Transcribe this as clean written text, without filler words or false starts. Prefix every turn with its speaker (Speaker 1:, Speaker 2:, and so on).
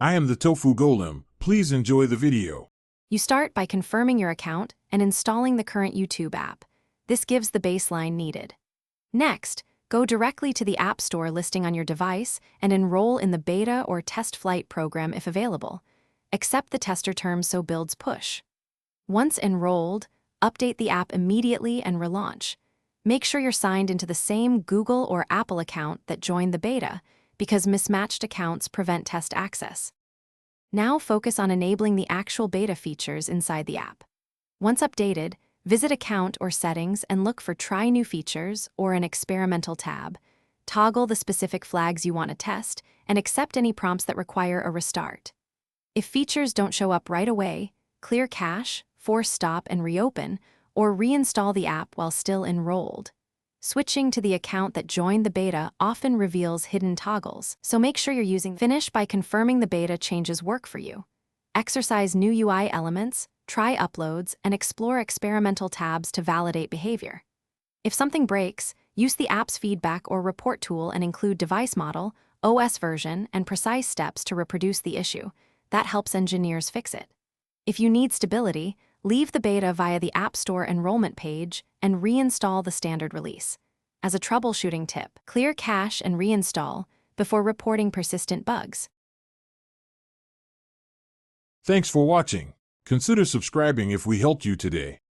Speaker 1: I am the Tofu Golem. Please enjoy the video.
Speaker 2: You start by confirming your account and installing the current YouTube app. This gives the baseline needed. Next, go directly to the App Store listing on your device and enroll in the beta or test flight program if available. Accept the tester terms so builds push. Once enrolled, update the app immediately and relaunch. Make sure you're signed into the same Google or Apple account that joined the beta, because mismatched accounts prevent test access. Now focus on enabling the actual beta features inside the app. Once updated, visit Account or Settings and look for Try New Features or an Experimental tab. Toggle the specific flags you want to test and accept any prompts that require a restart. If features don't show up right away, clear cache, force stop and reopen, or reinstall the app while still enrolled. Switching to the account that joined the beta often reveals hidden toggles, so make sure you're using Finish by confirming the beta changes work for you. Exercise new UI elements, try uploads, and explore experimental tabs to validate behavior. If something breaks, use the app's feedback or report tool and include device model, OS version, and precise steps to reproduce the issue. That helps engineers fix it. If you need stability, leave the beta via the App Store enrollment page and reinstall the standard release. As a troubleshooting tip, clear cache and reinstall before reporting persistent bugs.
Speaker 1: Thanks for watching. Consider subscribing if we helped you today.